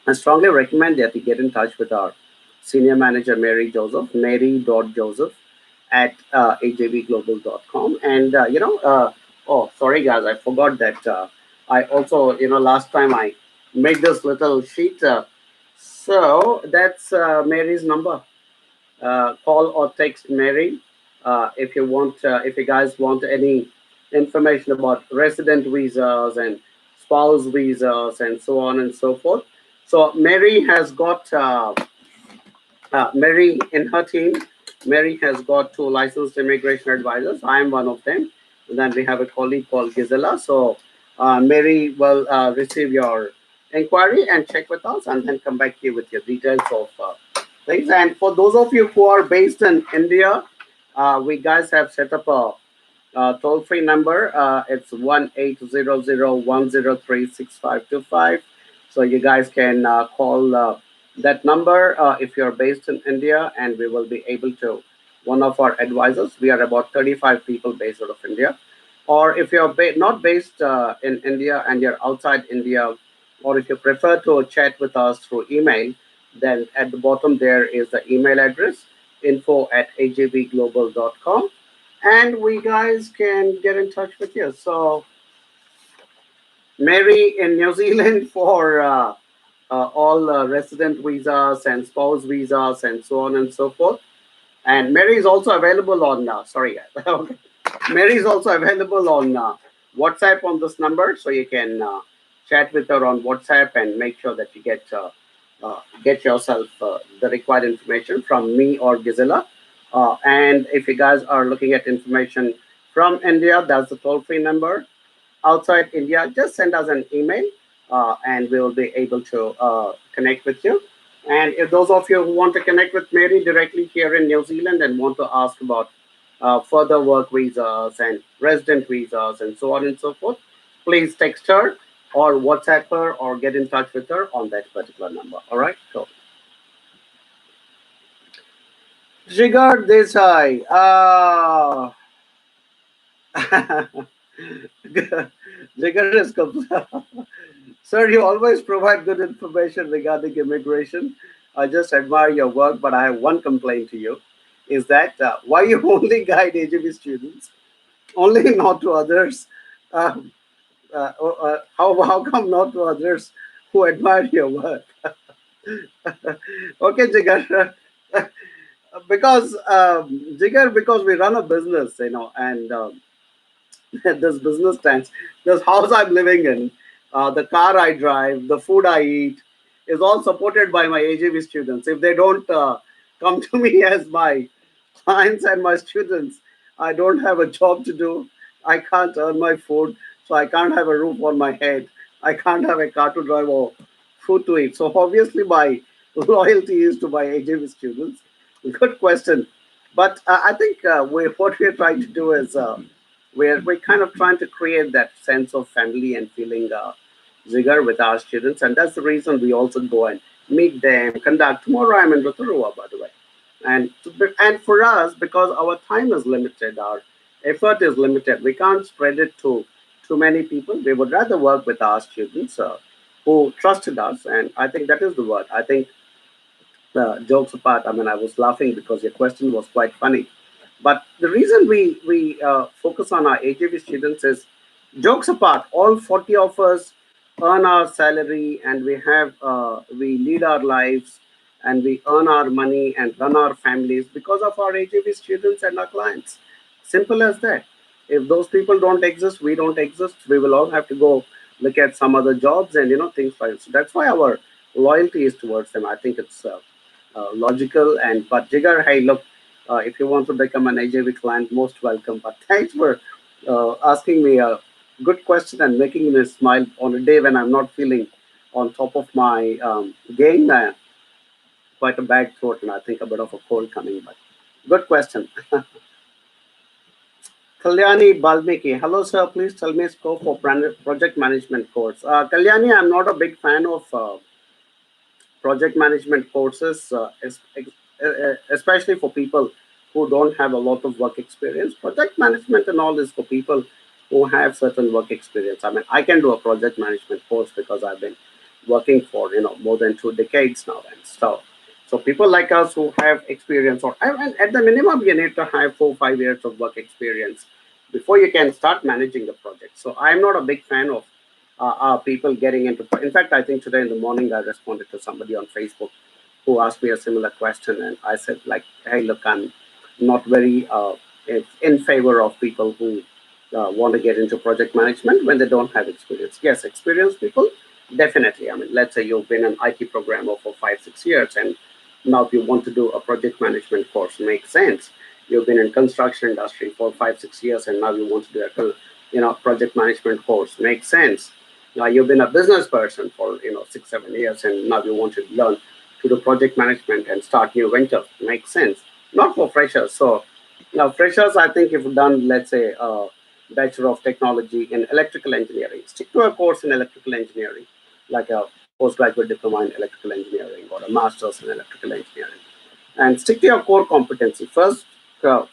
I strongly recommend that you get in touch with our senior manager, Mary Joseph, mary.joseph at ajvglobal.com. And, oh, sorry, guys, I forgot that I also, last time I made this little sheet. So that's Mary's number. Call or text Mary if you guys want any information about resident visas and spouse visas and so on and so forth. So Mary has got Mary in her team. Mary has got two licensed immigration advisors. I am one of them. And then we have a colleague called Gisela. So Mary will receive your inquiry and check with us and then come back here with your details of things. And for those of you who are based in India, we guys have set up a toll free number. It's 1-800-103-6525. So you guys can call that number if you're based in India, and we will be able to. One of our advisors, we are about 35 people based out of India. Or if you're not based in India and you're outside India, or if you prefer to chat with us through email, then at the bottom there is the email address info@ajbglobal.com, and we guys can get in touch with you. So, Mary in New Zealand for all resident visas and spouse visas and so on and so forth. And Mary is also available on, sorry, okay. Mary is also available on WhatsApp on this number, so you can chat with her on WhatsApp and make sure that you get yourself the required information from me or Gisela. And if you guys are looking at information from India, that's the toll free number. Outside India, just send us an email and we will be able to connect with you. And if those of you who want to connect with Mary directly here in New Zealand and want to ask about further work visas and resident visas and so on and so forth, please text her or WhatsApp her or get in touch with her on that particular number. All right. So, Jigar Desai. Jigar is Sir, you always provide good information regarding immigration. I just admire your work, but I have one complaint to you. Is that why you only guide AGB students, only not to others? Uh, how come not to others who admire your work? Okay, Jigar. Because Jigar, because we run a business, and this business stands, this house I'm living in, the car I drive, the food I eat, is all supported by my AJV students. If they don't come to me as my clients and my students, I don't have a job to do. I can't earn my food, so I can't have a roof on my head. I can't have a car to drive or food to eat. So obviously, my loyalty is to my AJV students. Good question, but I think what we're trying to do is we're kind of trying to create that sense of family and feeling vigor with our students, and that's the reason we also go and meet them, conduct. Tomorrow I'm in Rotorua, by the way, and for us, because our time is limited, our effort is limited, we can't spread it to too many people. We would rather work with our students who trusted us, and I think that is the word. I think jokes apart, I mean, I was laughing because your question was quite funny. But the reason we focus on our AJV students is, jokes apart, all 40 of us earn our salary and we lead our lives and we earn our money and run our families because of our AJV students and our clients. Simple as that. If those people don't exist, we don't exist. We will all have to go look at some other jobs and things like that. So that's why our loyalty is towards them. I think it's logical. And but Jigar, hey, look, if you want to become an AJV client, most welcome. But thanks for asking me a good question and making me smile on a day when I'm not feeling on top of my game. Quite a bad throat, and I think a bit of a cold coming. But good question. Kalyani Balmiki. Hello, sir. Please tell me scope for project management course. Kalyani, I'm not a big fan of project management courses, especially for people who don't have a lot of work experience. Project management and all is for people who have certain work experience. I mean, I can do a project management course because I've been working for more than 2 decades now and stuff. So people like us who have experience, or I mean, at the minimum, you need to have 4 5 years of work experience before you can start managing the project. So I'm not a big fan of people getting into. In fact, I think today in the morning I responded to somebody on Facebook who asked me a similar question, and I said like, "Hey, look, I'm not very in favor of people who want to get into project management when they don't have experience. Yes, experienced people, definitely. I mean, let's say you've been an IT programmer for 5 6 years, and now you want to do a project management course. Makes sense. You've been in construction industry for 5 6 years, and now you want to do a project management course. Makes sense. Now you've been a business person for 6 7 years, and now you want to learn to do project management and start new venture. Makes sense. Not for freshers. So now freshers, I think if you've done, let's say, a bachelor of technology in electrical engineering, stick to a course in electrical engineering, like a postgraduate diploma in electrical engineering or a master's in electrical engineering, and stick to your core competency first.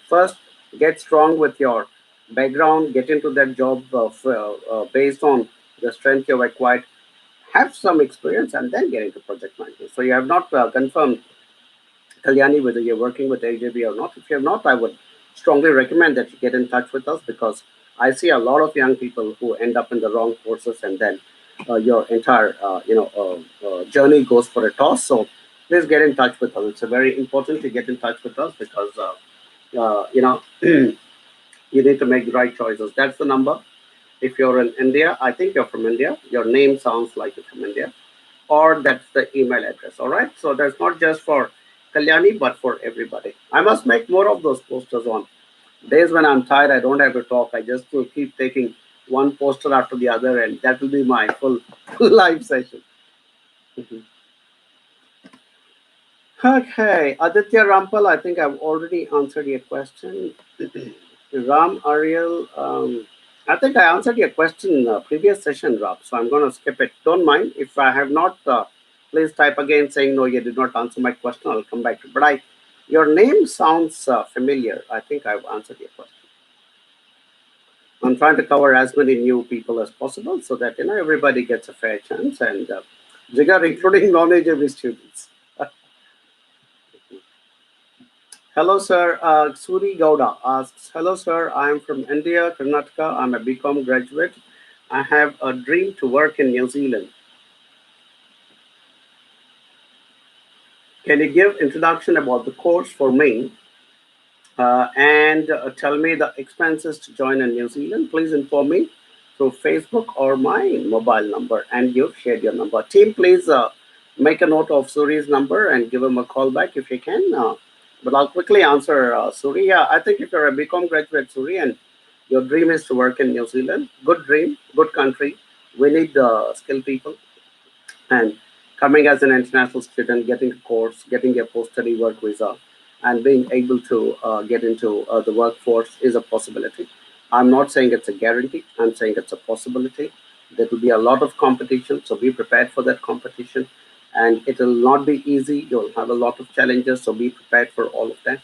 First, get strong with your background, get into that job based on the strength you've acquired, have some experience, and then get into project management. So you have not confirmed, Kalyani, whether you're working with AJB or not. If you're not, I would strongly recommend that you get in touch with us, because I see a lot of young people who end up in the wrong courses, and then your entire journey goes for a toss. So please get in touch with us. It's very important to get in touch with us, because you need to make the right choices. That's the number. If you're in India, I think you're from India. Your name sounds like you're from India, or that's the email address. All right. So that's not just for Kalyani, but for everybody. I must make more of those posters on days when I'm tired. I don't have to talk. I just will keep taking one poster after the other, and that will be my full live session. Mhm. Okay, Aditya Rampal, I think I've already answered your question. Ram Ariel, I think I answered your question in the previous session, Rob. So I'm going to skip it. Don't mind if I have not. Please type again saying no, you did not answer my question. I'll come back to it. But your name sounds familiar. I think I've answered your question. I'm trying to cover as many new people as possible so that everybody gets a fair chance, and Jigar, including non-AJV students. Hello, sir. Suri Gowda asks, hello, sir. I am from India, Karnataka. I'm a BCom graduate. I have a dream to work in New Zealand. Can you give introduction about the course for me and tell me the expenses to join in New Zealand? Please inform me through Facebook or my mobile number, and you've shared your number. Team, please make a note of Suri's number and give him a call back if you can. But I'll quickly answer Suri. Yeah, I think if you're a BCom graduate, Suri, and your dream is to work in New Zealand, good dream, good country. We need skilled people. And coming as an international student, getting a course, getting a post-study work visa, and being able to get into the workforce is a possibility. I'm not saying it's a guarantee. I'm saying it's a possibility. There will be a lot of competition, so be prepared for that competition. And it will not be easy. You'll have a lot of challenges, so be prepared for all of that.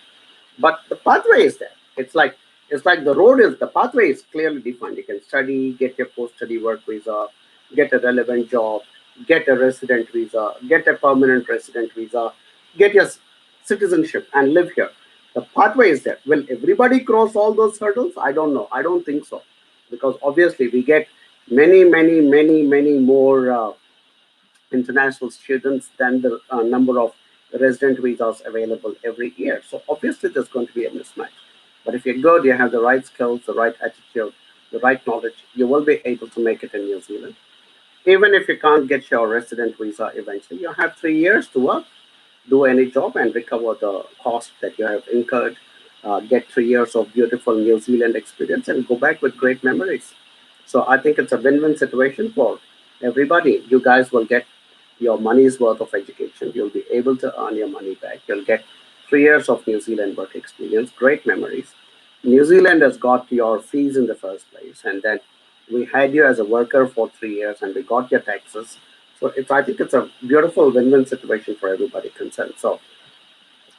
But the pathway is there. It's like the pathway is clearly defined. You can study, get your post-study work visa, get a relevant job, get a resident visa, get a permanent resident visa, get your citizenship, and live here. The pathway is there. Will everybody cross all those hurdles? I don't know. I don't think so, because obviously we get many, many, many, many more international students than the number of resident visas available every year. So obviously there's going to be a mismatch. But if you're good, you have the right skills, the right attitude, the right knowledge, you will be able to make it in New Zealand. Even if you can't get your resident visa eventually, you have 3 years to work, do any job, and recover the cost that you have incurred. Get 3 years of beautiful New Zealand experience and go back with great memories. So I think it's a win-win situation for everybody. You guys will get your money's worth of education. You'll be able to earn your money back. You'll get 3 years of New Zealand work experience, great memories. New Zealand has got your fees in the first place, and then we had you as a worker for 3 years, and we got your taxes. So I think it's a beautiful win-win situation for everybody concerned. So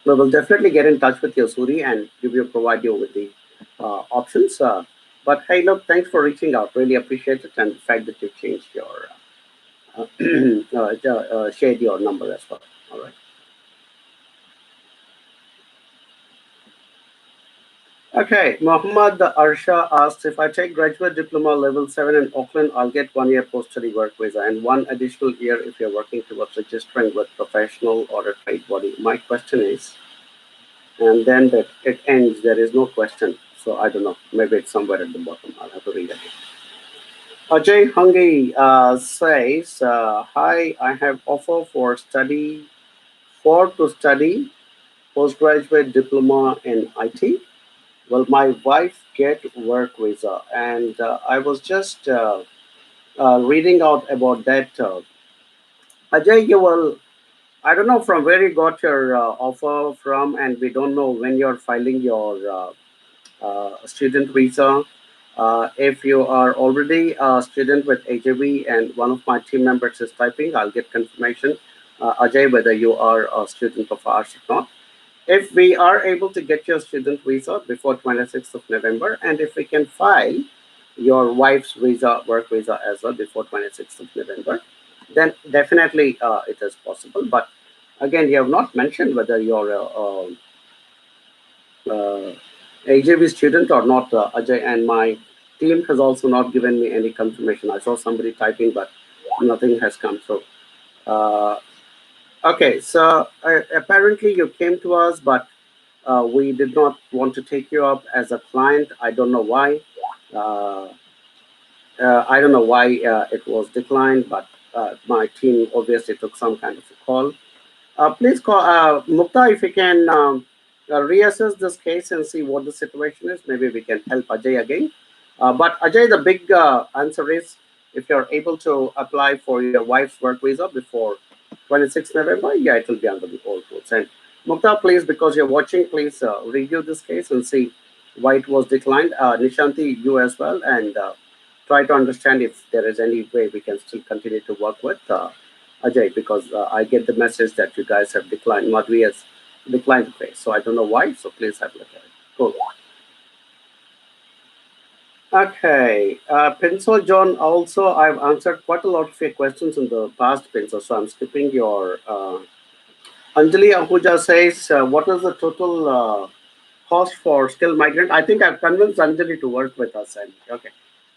we will definitely get in touch with you, Suri, and provide you with the options. But hey, look, thanks for reaching out. Really appreciate it, and the fact that you changed your shared your number as well. All right. Okay, Muhammad Arsha asks if I take graduate diploma level 7 in Auckland, I'll get 1 year post study work visa and one additional year if you're working towards registering with professional or a trade body. My question is, and then that it ends, there is no question. So I don't know, maybe it's somewhere at the bottom. I'll have to read it. Ajay Hungi says, "Hi, I have offer to study postgraduate diploma in IT. Well, my wife get work visa, and I was just reading out about that. Ajay, you will. I don't know from where you got your offer from, and we don't know when you're filing your student visa. If you are already a student with AJB and one of my team members is typing, I'll get confirmation, Ajay, whether you are a student of ours or not. If we are able to get your student visa before 26th of November, and if we can file your wife's visa, work visa as well before 26th of November, then definitely it is possible. But again, you have not mentioned whether you're AJB student or not, Ajay, and my team has also not given me any confirmation. I saw somebody typing, but nothing has come through. Uh, okay, so apparently you came to us, but we did not want to take you up as a client. I don't know why. Uh, I don't know why it was declined, but my team obviously took some kind of a call. Please call Mukta if you can reassess this case and see what the situation is. Maybe we can help Ajay again. But Ajay, the big answer is if you're able to apply for your wife's work visa before 26th November, yeah, it will be under the old rules. And Mukta, please, because you're watching, please review this case and see why it was declined. Nishanti, you as well, and try to understand if there is any way we can still continue to work with Ajay, because I get the message that you guys have declined, Madhvi has declined the case. So I don't know why, so please have a look at it. Cool. Okay, Pencil John, also I've answered quite a lot of your questions in the past, Pencil, so I'm skipping your Anjali Ahuja says, what is the total cost for skilled migrant? I think I've convinced Anjali to work with us. And okay,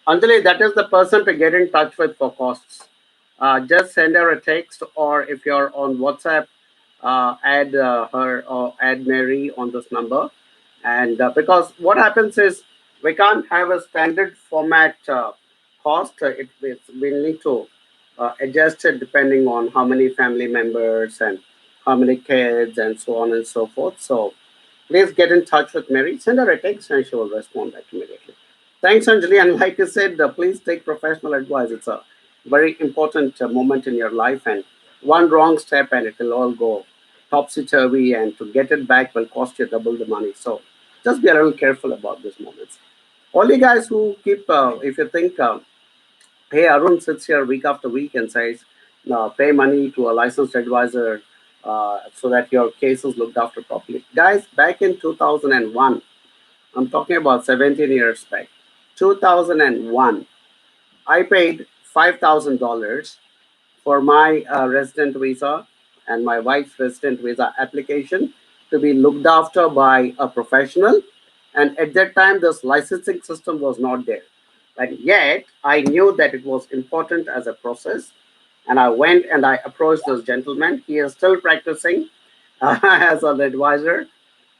Anjali, that is the person to get in touch with for costs. Just send her a text, or if you're on WhatsApp, add her or add Mary on this number. And because what happens is we can't have a standard format cost. We need to adjust it depending on how many family members and how many kids and so on and so forth. So please get in touch with Mary. Send her a text and she will respond back immediately. Thanks, Anjali. And like you said, please take professional advice. It's a very important moment in your life, and one wrong step and it will all go topsy turvy. And to get it back will cost you double the money. So just be a little careful about these moments. All you guys who keep, if you think, hey, Arun sits here week after week and says, pay money to a licensed advisor so that your case is looked after properly. Guys, back in 2001, I'm talking about 17 years back, 2001, I paid $5,000 for my resident visa and my wife's resident visa application to be looked after by a professional. And at that time, this licensing system was not there. But yet, I knew that it was important as a process. And I went and I approached this gentleman. He is still practicing as an advisor.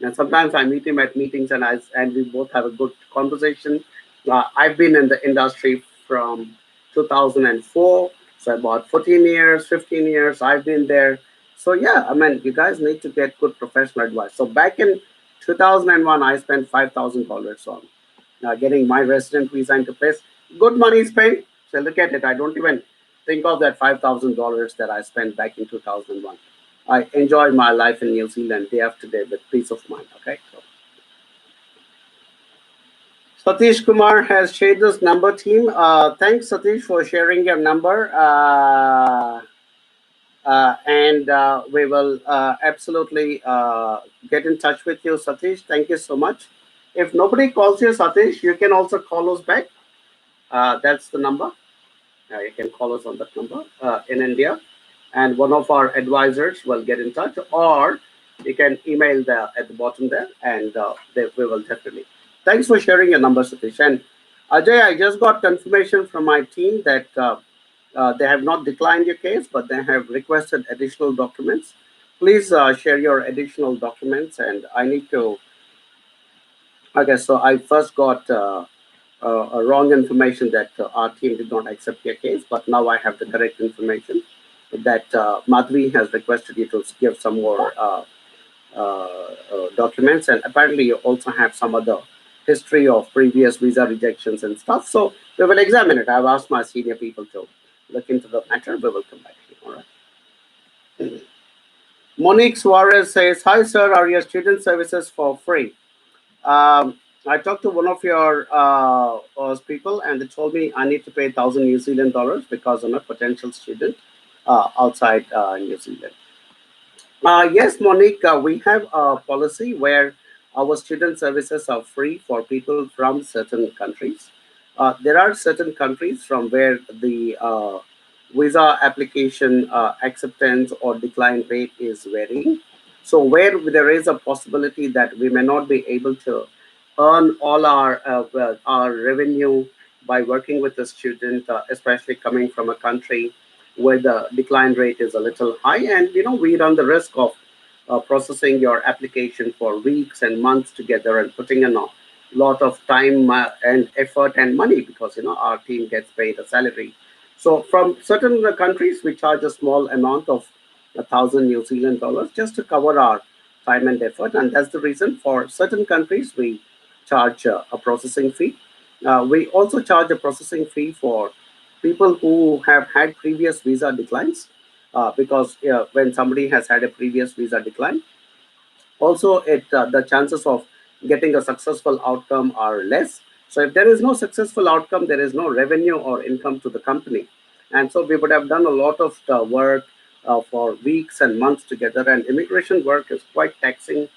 And sometimes I meet him at meetings and we both have a good conversation. I've been in the industry from 2004 So about 14 years, 15 years, I've been there. So yeah, I mean, you guys need to get good professional advice. So back in 2001, I spent $5,000 on getting my resident visa into place. Good money spent. So look at it. I don't even think of that $5,000 that I spent back in 2001. I enjoy my life in New Zealand day after day with peace of mind. Okay. So Satish Kumar has shared this number, team. Thanks, Satish, for sharing your number. And we will absolutely get in touch with you, Satish. Thank you so much. If nobody calls you, Satish, you can also call us back. That's the number. You can call us on that number in India, and one of our advisors will get in touch, or you can email at the bottom there, and we will definitely. Thanks for sharing your number, Satish. And Ajay, I just got confirmation from my team that they have not declined your case, but they have requested additional documents. Please share your additional documents, and I need to. Okay, so I first got a wrong information that our team did not accept your case, but now I have the correct information that Madhvi has requested you to give some more documents, and apparently you also have some other history of previous visa rejections and stuff. So we will examine it. I've asked my senior people to look into the matter. We will come back to you. All right. Monique Suarez says, "Hi, sir. Are your student services for free?" I talked to one of your people, and they told me I need to pay 1,000 New Zealand dollars because I'm a potential student outside New Zealand. Yes, Monique, we have a policy where our student services are free for people from certain countries. There are certain countries from where the visa application acceptance or decline rate is varying. So, where there is a possibility that we may not be able to earn all our revenue by working with a student, especially coming from a country where the decline rate is a little high, and we run the risk of processing your application for weeks and months together and putting in a lot of time and effort and money, because our team gets paid a salary. So from certain countries we charge a small amount of 1,000 New Zealand dollars just to cover our time and effort, and that's the reason for certain countries we charge a processing fee. We also charge a processing fee for people who have had previous visa declines, because when somebody has had a previous visa decline, also it the chances of getting a successful outcome are less. So if there is no successful outcome, there is no revenue or income to the company, and so we would have done a lot of the work for weeks and months together, and immigration work is quite taxing.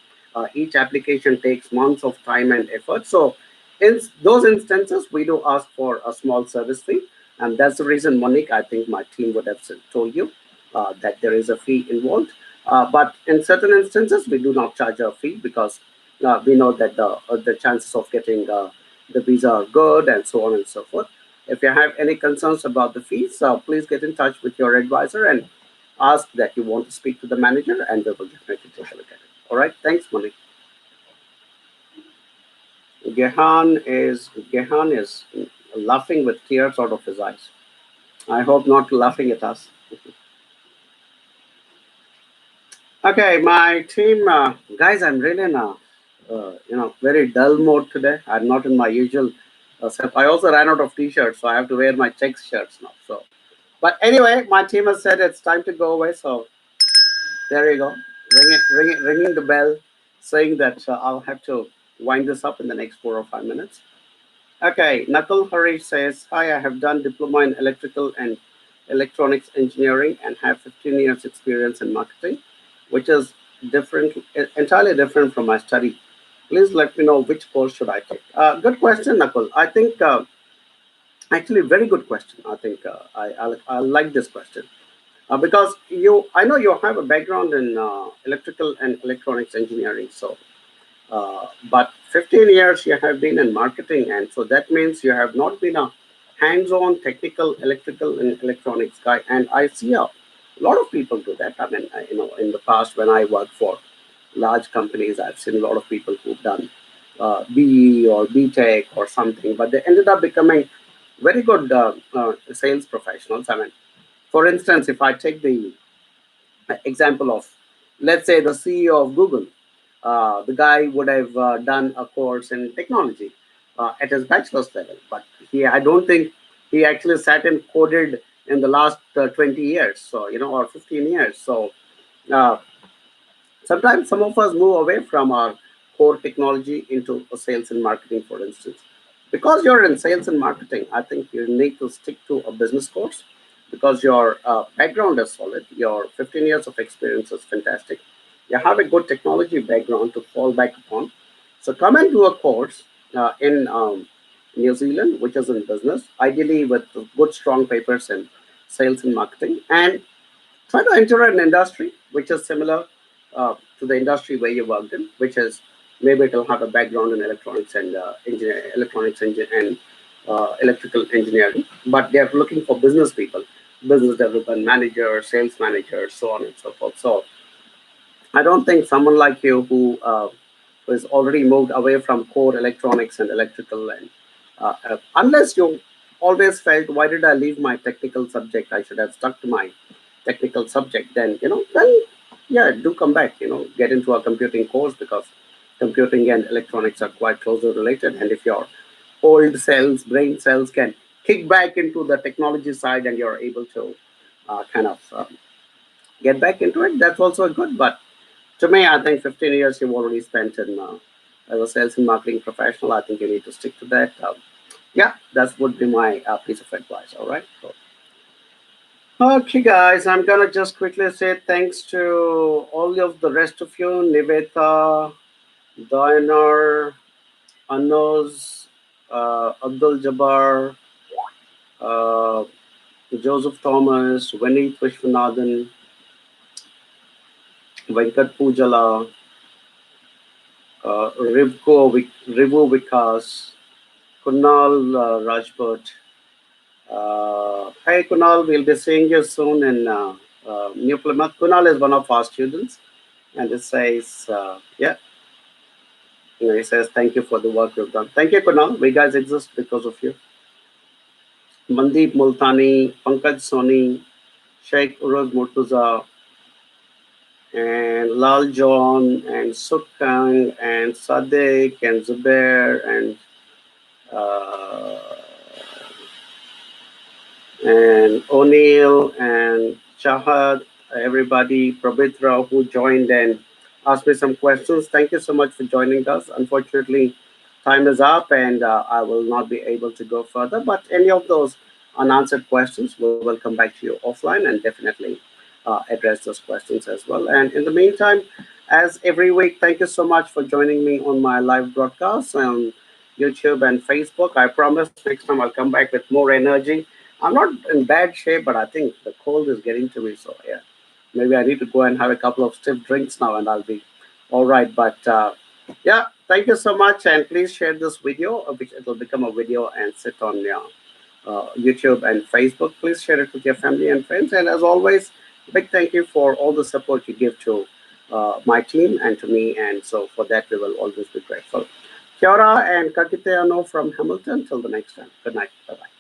Each application takes months of time and effort. So in those instances we do ask for a small service fee, and that's the reason, Monique, I think my team would have told you that there is a fee involved. But in certain instances, we do not charge a fee because we know that the chances of getting the visa are good, and so on and so forth. If you have any concerns about the fees, please get in touch with your advisor and ask that you want to speak to the manager, and we will definitely take a look at it. All right. Thanks, Monique. Gehan is laughing with tears out of his eyes. I hope not laughing at us. Okay, my team, guys, I'm really in a very dull mode today. I'm not in my usual self. I also ran out of t-shirts, so I have to wear my checks shirts now. So, but anyway, my team has said it's time to go away. So there you go, ringing the bell, saying that I'll have to wind this up in the next 4 or 5 minutes. Okay, Nakul Harish says, "Hi, I have done diploma in electrical and electronics engineering and have 15 years experience in marketing, which is entirely different from my study. Please let me know which course should I take." Good question, Nakul. I think actually very good question. I think I like this question because I know you have a background in electrical and electronics engineering, so but 15 years you have been in marketing, and so that means you have not been a hands-on technical electrical and electronics guy. And I see a lot of people do that. I mean, in the past when I worked for large companies, I've seen a lot of people who've done BE or BTech or something, but they ended up becoming very good sales professionals. I mean, For instance, if I take the example of, let's say, the CEO of Google, the guy would have done a course in technology at his bachelor's level, but I don't think he actually sat and coded in the last 20 years, so or 15 years. So uh, sometimes some of us move away from our core technology into sales and marketing, for instance. Because you're in sales and marketing, I think you need to stick to a business course because your background is solid. Your 15 years of experience is fantastic. You have a good technology background to fall back upon. So come and do a course in New Zealand, which is in business, ideally with good, strong papers in sales and marketing, and try to enter an industry which is similar to the industry where you worked in, which is maybe it'll have a background in electronics and and electrical engineering, but they're looking for business people, business development managers, sales managers, so on and so forth. So I don't think someone like you who is already moved away from core electronics and electrical, and unless you always felt, why did I leave my technical subject? I should have stuck to my technical subject. Then yeah, do come back. Get into a computing course because computing and electronics are quite closely related. And if your old cells, brain cells, can kick back into the technology side and you're able to kind of get back into it, that's also good. But to me, I think 15 years you've already spent in as a sales and marketing professional. I think you need to stick to that. Yeah, that would be my piece of advice. All right. So, okay, guys, I'm gonna just quickly say thanks to all of the rest of you, Niveta, Diana, Anos, Abdul Jabbar, uh, Joseph Thomas, Vinny Vishwanathan, Venkat Pujala, Rivu Vikas, Kunal Rajput. Hi Kunal, we'll be seeing you soon in New Plymouth. Kunal is one of our students, and it says, yeah, he says, thank you for the work you've done. Thank you, Kunal. We guys exist because of you. Mandeep Multani, Pankaj Soni, Sheikh Uruz Murtuza, and Lal John, and Sukkang, and Sadek, and Zubair, uh, and O'Neill, and Shahad, everybody, Prabhitra, who joined and asked me some questions. Thank you so much for joining us. Unfortunately, time is up and I will not be able to go further. But any of those unanswered questions, we will come back to you offline and definitely address those questions as well. And in the meantime, as every week, thank you so much for joining me on my live broadcast on YouTube and Facebook. I promise next time I'll come back with more energy. I'm not in bad shape, but I think the cold is getting to me. So yeah, maybe I need to go and have a couple of stiff drinks now, and I'll be all right. But yeah, thank you so much, and please share this video, which it will become a video and sit on YouTube and Facebook. Please share it with your family and friends. And as always, big thank you for all the support you give to my team and to me. And so for that, we will always be grateful. Kia ora and kakite ano from Hamilton. Till the next time. Good night. Bye bye.